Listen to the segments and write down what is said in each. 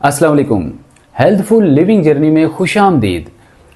अस्सलाम वालेकुम। Healthful living journey में खुशामदीद।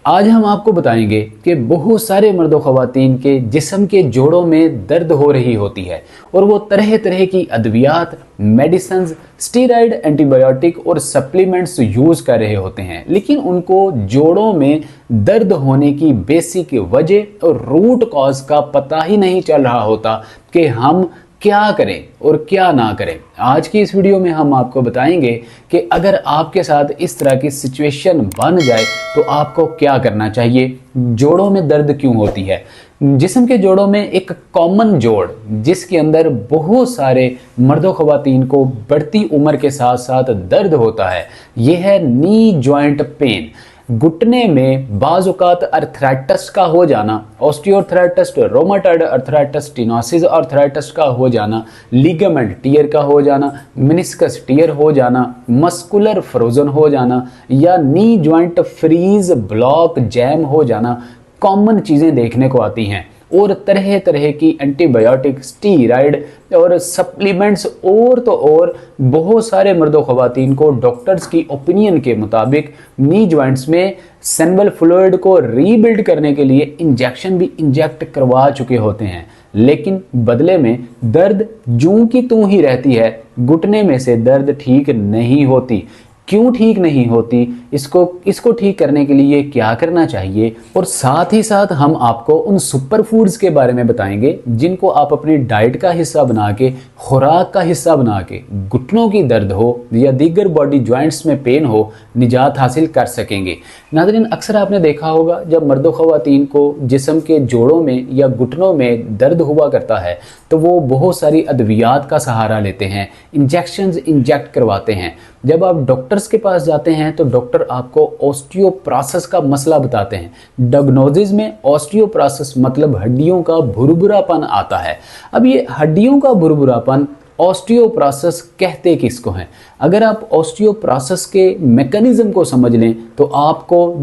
आज हम आपको बताएंगे कि बहुत सारे मर्द व ख़वातीन के जिस्म के जोड़ों में दर्द हो रही होती है और वो तरह तरह की अद्वियात, मेडिसिन, स्टीरॉयड, एंटीबायोटिक और सप्लीमेंट्स यूज़ कर रहे होते हैं, लेकिन उनको जोड़ों में दर्द होने की बेसिक वजह और रूट कॉज का पता ही नहीं चल रहा होता कि हम क्या करें और क्या ना करें। आज की इस वीडियो में हम आपको बताएंगे कि अगर आपके साथ इस तरह की सिचुएशन बन जाए तो आपको क्या करना चाहिए। जोड़ों में दर्द क्यों होती है? जिस्म के जोड़ों में एक कॉमन जोड़ जिसके अंदर बहुत सारे मर्दों ख़वातीन को बढ़ती उम्र के साथ साथ दर्द होता है, यह है नी जॉइंट पेन। घुटने में बाज़ औक़ात अर्थराइटिस का हो जाना, ऑस्टियोआर्थराइटिस, रोमाटॉइड अर्थराइटिस, टेनोसिस अर्थराइटिस का हो जाना, लिगामेंट टियर का हो जाना, मेनिस्कस टियर हो जाना, मस्कुलर फ्रोजन हो जाना या knee joint freeze, block, jam हो जाना कॉमन चीज़ें देखने को आती हैं। और तरह तरह की एंटीबायोटिक, स्टीरॉयड और सप्लीमेंट्स और तो और बहुत सारे मर्दों ख़वातीन को डॉक्टर्स की ओपिनियन के मुताबिक नी जॉइंट्स में सेनबल फ्लूइड को रीबिल्ड करने के लिए इंजेक्शन भी इंजेक्ट करवा चुके होते हैं, लेकिन बदले में दर्द जूं की तूं ही रहती है। घुटने में से दर्द ठीक नहीं होती। क्यों ठीक नहीं होती, इसको ठीक करने के लिए क्या करना चाहिए, और साथ ही साथ हम आपको उन सुपर फूड्स के बारे में बताएंगे जिनको आप अपनी डाइट का हिस्सा बना के, खुराक का हिस्सा बना के घुटनों की दर्द हो या दीगर बॉडी जॉइंट्स में पेन हो, निजात हासिल कर सकेंगे। नाज़रीन, अक्सर आपने देखा होगा जब मर्दों ख़वातीन को जिस्म के जोड़ों में या घुटनों में दर्द हुआ करता है तो वो बहुत सारी अद्वियात का सहारा लेते हैं, इंजेक्शंस इंजेक्ट करवाते हैं। जब आप डॉक्टर्स के पास जाते हैं तो डॉक्टर आपको ऑस्टियोप्रोसिस का मसला बताते हैं। डायग्नोसिस में ऑस्टियोप्रोसिस मतलब हड्डियों का भुरभुरापन आता है। अब ये हड्डियों का भुरभुरापन ऑस्टियोप्रोसिस कहते किसको हैं? अगर आप ऑस्टियोप्रोसिस के मैकेनिज्म को समझ लें तो आपको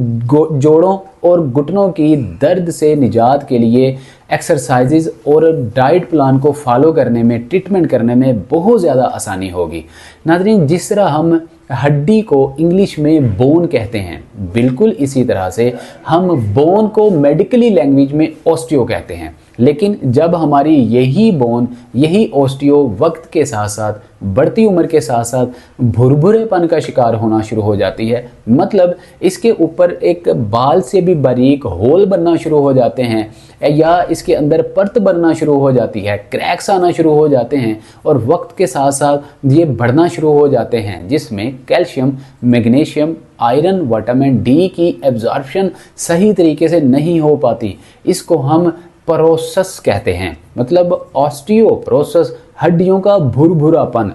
जोड़ों और घुटनों की दर्द से निजात के लिए एक्सरसाइजेज और डाइट प्लान को फॉलो करने में, ट्रीटमेंट करने में बहुत ज़्यादा आसानी होगी। नाज़रीन, जिस तरह हम हड्डी को इंग्लिश में बोन कहते हैं, बिल्कुल इसी तरह से हम बोन को मेडिकली लैंग्वेज में ऑस्टियो कहते हैं। लेकिन जब हमारी यही बोन, यही ऑस्टियो वक्त के साथ साथ, बढ़ती उम्र के साथ साथ भुरभुरेपन का शिकार होना शुरू हो जाती है, मतलब इसके ऊपर एक बाल से भी बारीक होल बनना शुरू हो जाते हैं या इसके अंदर परत बनना शुरू हो जाती है, क्रैक्स आना शुरू हो जाते हैं और वक्त के साथ साथ ये बढ़ना शुरू हो जाते हैं, जिसमें calcium, magnesium, iron, vitamin D की एब्जॉर्प्शन सही तरीके से नहीं हो पाती। इसको हम प्रोसेस कहते हैं, मतलब ऑस्टियोप्रोसिस, हड्डियों का भुरभुरापन।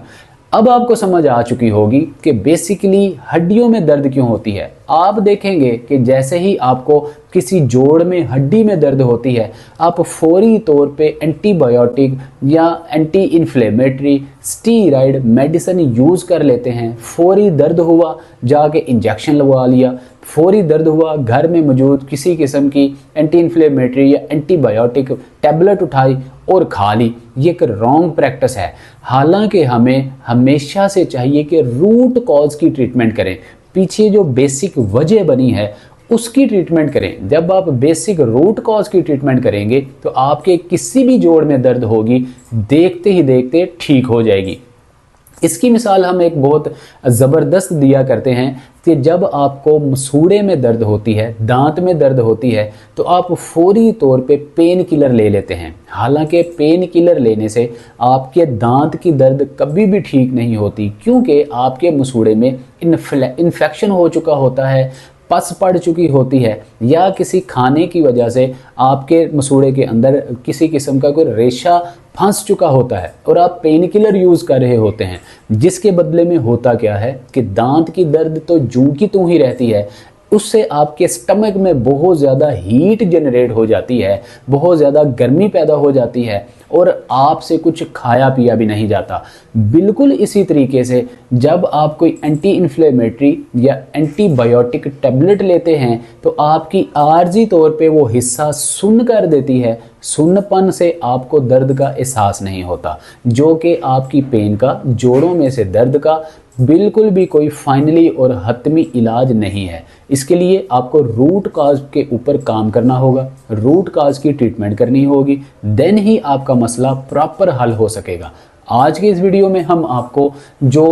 अब आपको समझ आ चुकी होगी कि बेसिकली हड्डियों में दर्द क्यों होती है। आप देखेंगे कि जैसे ही आपको किसी जोड़ में, हड्डी में दर्द होती है, आप फौरी तौर पे एंटीबायोटिक या anti inflammatory, steroid medicine use कर लेते हैं। फौरी दर्द हुआ, जाके इंजेक्शन लगवा लिया। फौरी दर्द हुआ, घर में मौजूद किसी किस्म की एंटी इन्फ्लेमेटरी या एंटीबायोटिक टैबलेट उठाई और खा ली। ये एक रॉन्ग प्रैक्टिस है। हालांकि हमें हमेशा से चाहिए कि रूट कॉज की ट्रीटमेंट करें, पीछे जो बेसिक वजह बनी है उसकी ट्रीटमेंट करें। जब आप बेसिक रूट कॉज की ट्रीटमेंट करेंगे तो आपके किसी भी जोड़ में दर्द होगी देखते ही देखते ठीक हो जाएगी। इसकी मिसाल हम एक बहुत ज़बरदस्त दिया करते हैं कि जब आपको मसूड़े में दर्द होती है, दांत में दर्द होती है, तो आप फौरी तौर पे पेन किलर ले लेते हैं। हालांकि पेन किलर लेने से आपके दांत की दर्द कभी भी ठीक नहीं होती, क्योंकि आपके मसूड़े में इन्फेक्शन हो चुका होता है, पस पड़ चुकी होती है, या किसी खाने की वजह से आपके मसूड़े के अंदर किसी किस्म का कोई रेशा फंस चुका होता है और आप पेन किलर यूज़ कर रहे होते हैं, जिसके बदले में होता क्या है कि दांत की दर्द तो जूं की तूं ही रहती है, उससे आपके स्टमक में बहुत ज़्यादा हीट जनरेट हो जाती है, बहुत ज़्यादा गर्मी पैदा हो जाती है और आपसे कुछ खाया पिया भी नहीं जाता। बिल्कुल इसी तरीके से जब आप कोई एंटी इन्फ्लेमेटरी या एंटीबायोटिक टैबलेट लेते हैं तो आपकी आर्जी तौर पे वो हिस्सा सुन्न कर देती है। सुन्नपन से आपको दर्द का एहसास नहीं होता, जो कि आपकी पेन का, जोड़ों में से दर्द का बिल्कुल भी कोई फाइनली और हतमी इलाज नहीं है। इसके लिए आपको रूट काज के ऊपर काम करना होगा, रूट काज की ट्रीटमेंट करनी होगी, देन ही आपका मसला प्रॉपर हल हो सकेगा। आज के इस वीडियो में हम आपको जो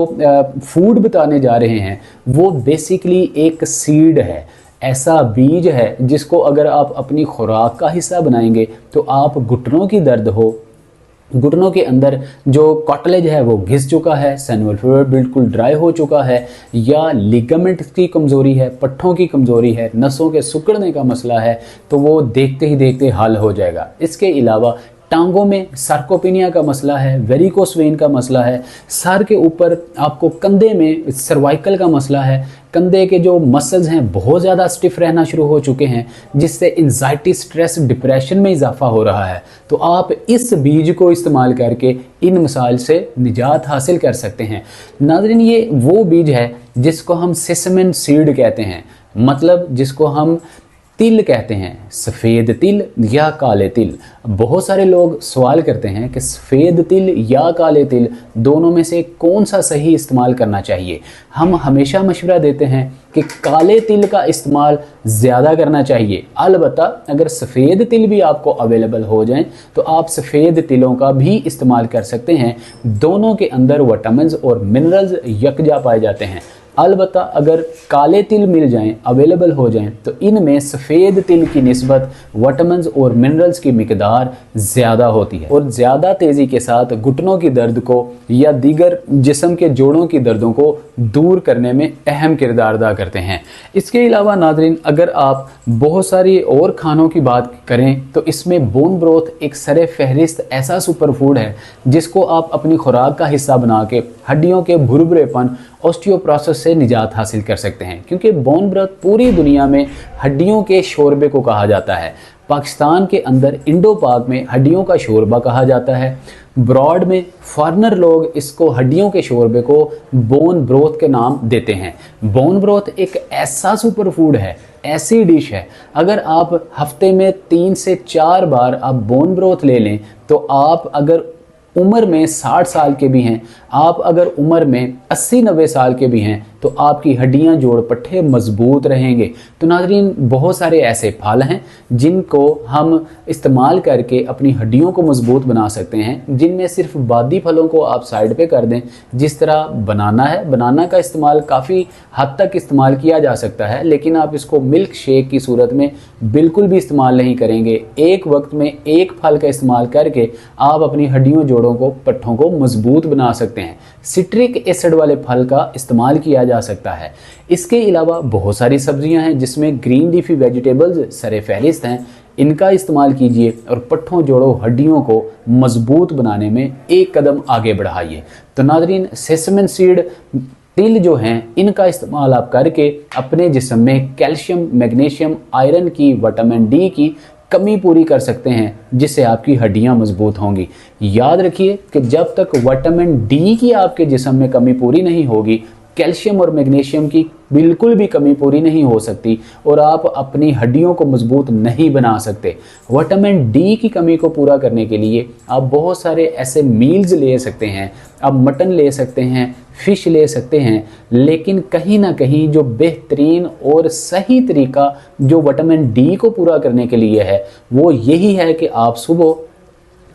फूड बताने जा रहे हैं वो बेसिकली एक सीड है, ऐसा बीज है जिसको अगर आप अपनी खुराक का हिस्सा बनाएंगे तो आप घुटनों की दर्द हो, घुटनों के अंदर जो कॉटलेज है वो घिस चुका है, सेनुअल फ्लूइड बिल्कुल ड्राई हो चुका है, या लिगामेंट की कमज़ोरी है, पट्ठों की कमज़ोरी है, नसों के सिकुड़ने का मसला है, तो वो देखते ही देखते हल हो जाएगा। इसके अलावा टांगों में सार्कोपिनिया का मसला है, वेरिकोस वेन का मसला है, सर के ऊपर आपको कंधे में सर्वाइकल का मसला है, कंधे के जो मसल्स हैं बहुत ज़्यादा स्टिफ रहना शुरू हो चुके हैं जिससे एंजाइटी, स्ट्रेस, डिप्रेशन में इजाफा हो रहा है, तो आप इस बीज को इस्तेमाल करके इन मसाइल से निजात हासिल कर सकते हैं। नाज़रीन, ये वो बीज है जिसको हम सेसमन सीड कहते हैं, मतलब जिसको हम तिल कहते हैं, सफ़ेद तिल या काले तिल। बहुत सारे लोग सवाल करते हैं कि सफ़ेद तिल या काले तिल दोनों में से कौन सा सही इस्तेमाल करना चाहिए। हम हमेशा मशवरा देते हैं कि काले तिल का इस्तेमाल ज़्यादा करना चाहिए। अलबत्ता अगर सफ़ेद तिल भी आपको अवेलेबल हो जाएं तो आप सफ़ेद तिलों का भी इस्तेमाल कर सकते हैं। दोनों के अंदर विटामिन्स और मिनरल्स यकजा पाए जाते हैं। अलबत्ता अगर काले तिल मिल जाएं, अवेलेबल हो जाएं, तो इनमें सफ़ेद तिल की निस्बत विटामिन्स और मिनरल्स की मिकदार ज़्यादा होती है और ज़्यादा तेज़ी के साथ घुटनों की दर्द को या दीगर जिस्म के जोड़ों की दर्दों को दूर करने में अहम किरदार अदा करते हैं। इसके अलावा नाज़रीन, अगर आप बहुत सारी और खानों की बात करें तो इसमें बोन ब्रोथ एक सरे फहरिस्त ऐसा सुपर फूड है जिसको आप अपनी खुराक का हिस्सा बना के हड्डियों के भुरभुरेपन, ऑस्टियोप्रोसिस से निजात हासिल कर सकते हैं, क्योंकि बोन ब्रोथ पूरी दुनिया में हड्डियों के शोरबे को कहा जाता है। पाकिस्तान के अंदर इंडो पाक में हड्डियों का शोरबा कहा जाता है, ब्रॉड में फॉरेनर लोग इसको हड्डियों के शोरबे को बोन ब्रोथ के नाम देते हैं। बोन ब्रोथ एक ऐसा सुपर फूड है, ऐसी डिश है, अगर आप हफ्ते में 3 से 4 बार आप बोन ब्रोथ ले लें तो आप अगर उम्र में 60 साल के भी हैं, आप अगर उम्र में 80-90 साल के भी हैं तो आपकी हड्डियां, जोड़, पट्टे मजबूत रहेंगे। तो नाज़रीन, बहुत सारे ऐसे फल हैं जिनको हम इस्तेमाल करके अपनी हड्डियों को मजबूत बना सकते हैं, जिनमें सिर्फ बादी फलों को आप साइड पे कर दें। जिस तरह बनाना है, बनाना का इस्तेमाल काफ़ी हद तक इस्तेमाल किया जा सकता है, लेकिन आप इसको मिल्क शेक की सूरत में बिल्कुल भी इस्तेमाल नहीं करेंगे। एक वक्त में एक फल का इस्तेमाल करके आप अपनी हड्डियों, जोड़ों को, पट्ठों को मजबूत बना सकते हैं। सिट्रिक एसिड वाले फल का इस्तेमाल किया जा सकता है। इसके अलावा बहुत सारी सब्जियां हैं जिसमें ग्रीन लीफी वेजिटेबल्स सरे फहरिस्त हैं, इनका इस्तेमाल कीजिए और पट्ठों, जोड़ों, हड्डियों को मजबूत बनाने में एक कदम आगे बढ़ाइए। तो नाज़रीन, सेसमन सीड तिल जो हैं इनका इस्तेमाल आप करके अपने जिस्म में कैल्शियम, मैग्नीशियम, आयरन की, विटामिन डी की कमी पूरी कर सकते हैं, जिससे आपकी हड्डियां मजबूत होंगी। याद रखिए कि जब तक विटामिन डी की आपके जिस्म में कमी पूरी नहीं होगी, कैल्शियम और मैग्नीशियम की बिल्कुल भी कमी पूरी नहीं हो सकती और आप अपनी हड्डियों को मजबूत नहीं बना सकते। विटामिन डी की कमी को पूरा करने के लिए आप बहुत सारे ऐसे मील्स ले सकते हैं, आप मटन ले सकते हैं, फ़िश ले सकते हैं, लेकिन कहीं ना कहीं जो बेहतरीन और सही तरीका जो विटामिन डी को पूरा करने के लिए है वो यही है कि आप सुबह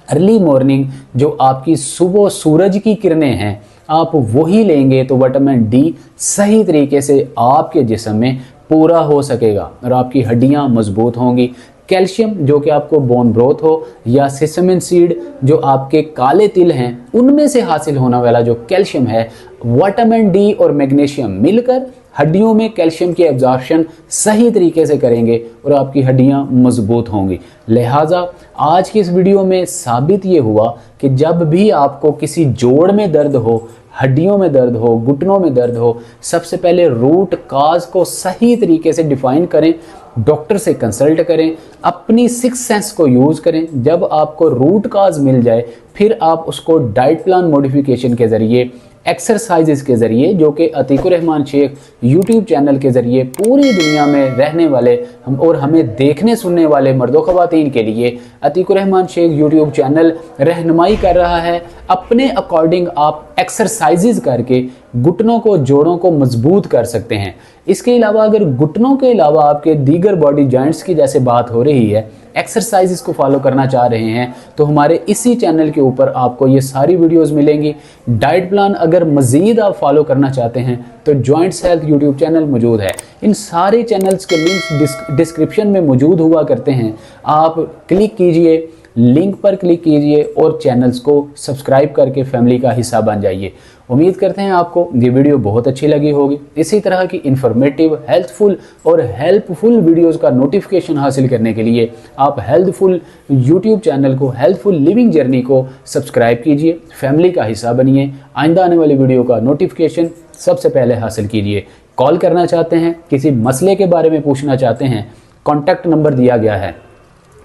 अर्ली मॉर्निंग जो आपकी सुबह सूरज की किरणें हैं आप वही लेंगे तो विटामिन डी सही तरीके से आपके जिस्म में पूरा हो सकेगा और आपकी हड्डियां मजबूत होंगी। कैल्शियम जो कि आपको बोन ब्रोथ हो या सेसमन सीड जो आपके काले तिल हैं उनमें से हासिल होने वाला जो कैल्शियम है, विटामिन डी और मैग्नीशियम मिलकर हड्डियों में कैल्शियम की एब्जॉर्प्शन सही तरीके से करेंगे और आपकी हड्डियां मजबूत होंगी। लिहाजा आज की इस वीडियो में साबित ये हुआ कि जब भी आपको किसी जोड़ में दर्द हो, हड्डियों में दर्द हो, घुटनों में दर्द हो, सबसे पहले रूट काज को सही तरीके से डिफाइन करें, डॉक्टर से कंसल्ट करें, अपनी सिक्स सेंस को यूज़ करें। जब आपको रूट काज मिल जाए फिर आप उसको डाइट प्लान मॉडिफिकेशन के ज़रिए, एक्सरसाइजेस के ज़रिए, जो कि अतीकुर रहमान शेख यूट्यूब चैनल के ज़रिए पूरी दुनिया में रहने वाले और हमें देखने सुनने वाले मर्दों ख़वातीन के लिए अतीकुर रहमान शेख यूट्यूब चैनल रहनुमाई कर रहा है। अपने अकॉर्डिंग आप एक्सरसाइजेज करके घुटनों को, जोड़ों को मजबूत कर सकते हैं। इसके अलावा अगर घुटनों के अलावा आपके दीगर बॉडी जॉइंट्स की जैसे बात हो रही है, एक्सरसाइजेस को फॉलो करना चाह रहे हैं, तो हमारे इसी चैनल के ऊपर आपको ये सारी वीडियोस मिलेंगी। डाइट प्लान अगर मज़ीद आप फॉलो करना चाहते हैं तो जॉइंट्स हेल्थ यूट्यूब चैनल मौजूद है। इन सारे चैनल्स के लिंक्स डिस्क्रिप्शन में मौजूद हुआ करते हैं। आप क्लिक कीजिए, लिंक पर क्लिक कीजिए और चैनल्स को सब्सक्राइब करके फैमिली का हिस्सा बन जाइए। उम्मीद करते हैं आपको ये वीडियो बहुत अच्छी लगी होगी। इसी तरह की इंफॉर्मेटिव, हेल्थफुल और हेल्पफुल वीडियोस का नोटिफिकेशन हासिल करने के लिए आप हेल्थफुल यूट्यूब चैनल को, हेल्थफुल लिविंग जर्नी को सब्सक्राइब कीजिए, फैमिली का हिस्सा बनिए। आइंदा आने वाली वीडियो का नोटिफिकेशन सबसे पहले हासिल कीजिए। कॉल करना चाहते हैं, किसी मसले के बारे में पूछना चाहते हैं, कॉन्टैक्ट नंबर दिया गया है,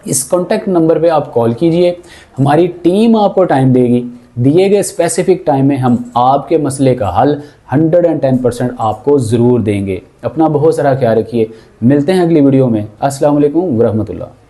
इस कॉन्टैक्ट नंबर पे आप कॉल कीजिए। हमारी टीम आपको टाइम देगी। दिए गए स्पेसिफिक टाइम में हम आपके मसले का हल 110% आपको ज़रूर देंगे। अपना बहुत सारा ख्याल रखिए। मिलते हैं अगली वीडियो में। अस्सलाम वालेकुम व रहमतुल्लाह।